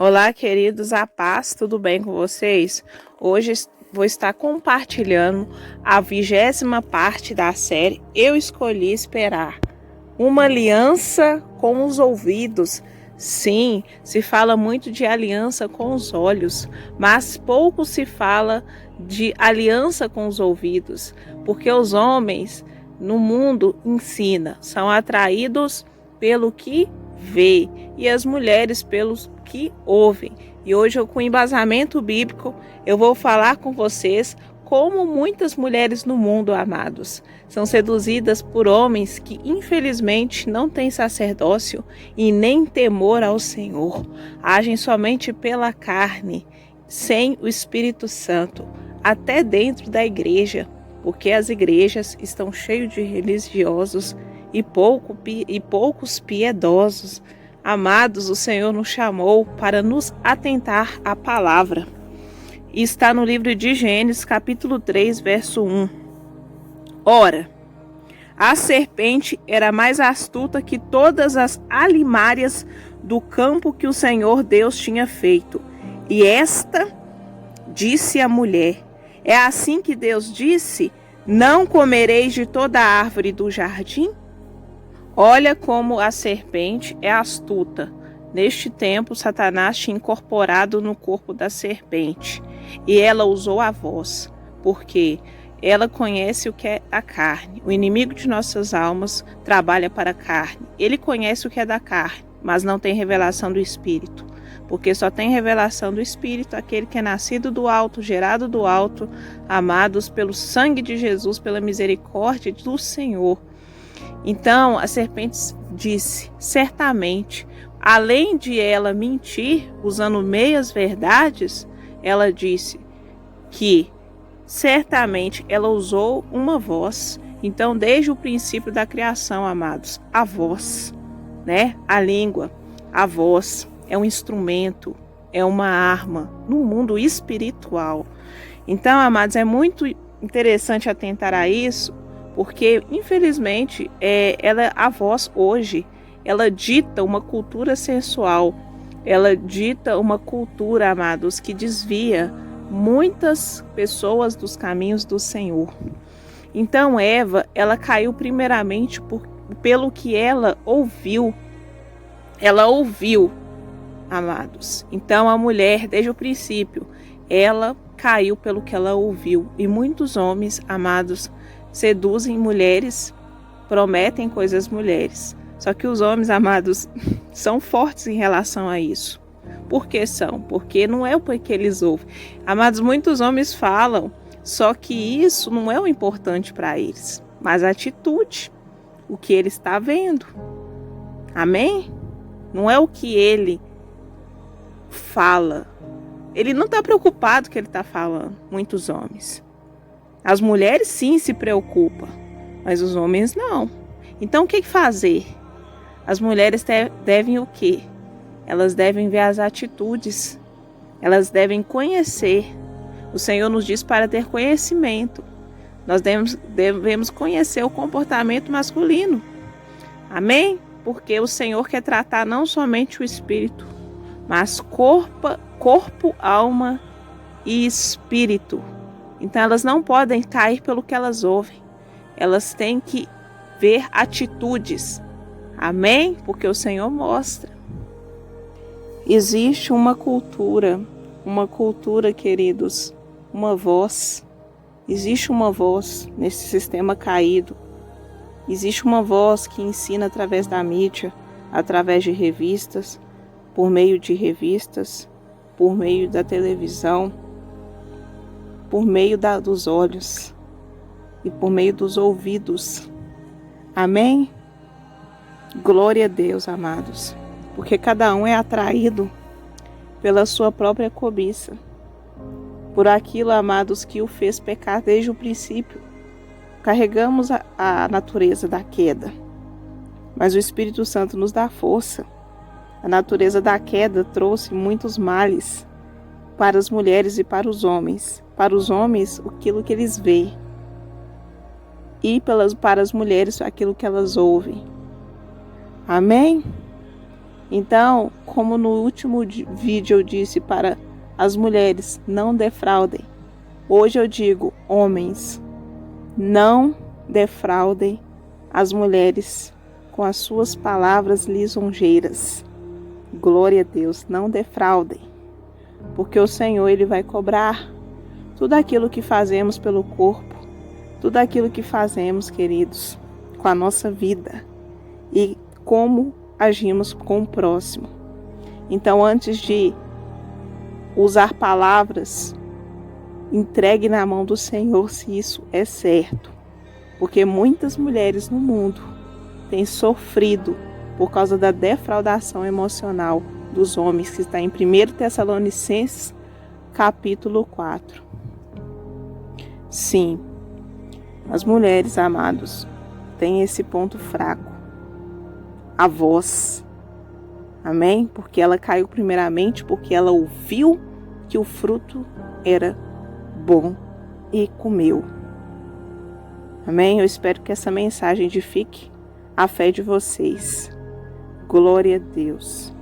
Olá, queridos, a paz, tudo bem com vocês? Hoje vou estar compartilhando a 20ª parte da série Eu Escolhi Esperar. Uma aliança com os ouvidos. Sim, se fala muito de aliança com os olhos, mas pouco se fala de aliança com os ouvidos, porque os homens no mundo são atraídos pelo que vê e as mulheres pelos que ouvem. E hoje, com embasamento bíblico, eu vou falar com vocês como muitas mulheres no mundo, amados, são seduzidas por homens que infelizmente não têm sacerdócio e nem temor ao Senhor. Agem somente pela carne, sem o Espírito Santo, até dentro da igreja, porque as igrejas estão cheias de religiosos e poucos piedosos. Amados, o Senhor nos chamou para nos atentar à palavra. E está no livro de Gênesis, capítulo 3, verso 1. Ora, a serpente era mais astuta que todas as alimárias do campo que o Senhor Deus tinha feito. E esta disse à mulher: é assim que Deus disse: não comereis de toda a árvore do jardim? Olha como a serpente é astuta. Neste tempo, Satanás tinha incorporado no corpo da serpente e ela usou a voz, porque ela conhece o que é a carne. O inimigo de nossas almas trabalha para a carne. Ele conhece o que é da carne, mas não tem revelação do Espírito, porque só tem revelação do Espírito aquele que é nascido do alto, gerado do alto, amados pelo sangue de Jesus, pela misericórdia do Senhor. Então a serpente disse: certamente, além de ela mentir, usando meias verdades, ela disse que certamente ela usou uma voz. Então, desde o princípio da criação, amados, a voz, né? A língua, a voz é um instrumento, é uma arma no mundo espiritual. Então, amados, é muito interessante atentar a isso, porque infelizmente a voz hoje ela dita uma cultura sensual, ela dita uma cultura, amados, que desvia muitas pessoas dos caminhos do Senhor. Então Eva, ela caiu primeiramente pelo que ela ouviu, amados. Então a mulher, desde o princípio, ela caiu pelo que ela ouviu, e muitos homens, amados, seduzem mulheres, prometem coisas mulheres. Só que os homens, amados, são fortes em relação a isso. Por que são? Porque não é o que eles ouvem. Amados, muitos homens falam, só que isso não é o importante para eles, mas a atitude, o que ele está vendo. Amém? Não é o que ele fala. Ele não está preocupado com o que ele está falando, muitos homens. As mulheres sim se preocupam, mas os homens não. Então o que fazer? As mulheres devem o quê? Elas devem ver as atitudes. Elas devem conhecer. O Senhor nos diz para ter conhecimento. Nós devemos conhecer o comportamento masculino. Amém? Porque o Senhor quer tratar não somente o espírito, mas corpo, alma e espírito. Então elas não podem cair pelo que elas ouvem. Elas têm que ver atitudes. Amém? Porque o Senhor mostra. Existe uma cultura, queridos, uma voz. Existe uma voz nesse sistema caído. Existe uma voz que ensina através da mídia, através de revistas, por meio da televisão, por meio dos olhos e por meio dos ouvidos. Amém? Glória a Deus, amados, porque cada um é atraído pela sua própria cobiça, por aquilo, amados, que o fez pecar desde o princípio. Carregamos a natureza da queda, mas o Espírito Santo nos dá força. A natureza da queda trouxe muitos males para as mulheres e para os homens. Para os homens, aquilo que eles veem, e para as mulheres, aquilo que elas ouvem. Amém? Então, como no último vídeo eu disse para as mulheres, não defraudem. Hoje eu digo, homens, não defraudem as mulheres com as suas palavras lisonjeiras. Glória a Deus, não defraudem, porque o Senhor ele vai cobrar tudo aquilo que fazemos pelo corpo, tudo aquilo que fazemos, queridos, com a nossa vida e como agimos com o próximo. Então, antes de usar palavras, entregue na mão do Senhor se isso é certo, porque muitas mulheres no mundo têm sofrido por causa da defraudação emocional dos homens, que está em 1 Tessalonicenses, capítulo 4. Sim, as mulheres, amados, têm esse ponto fraco, a voz. Amém? Porque ela caiu primeiramente porque ela ouviu que o fruto era bom e comeu. Amém? Eu espero que essa mensagem edifique a fé de vocês. Glória a Deus.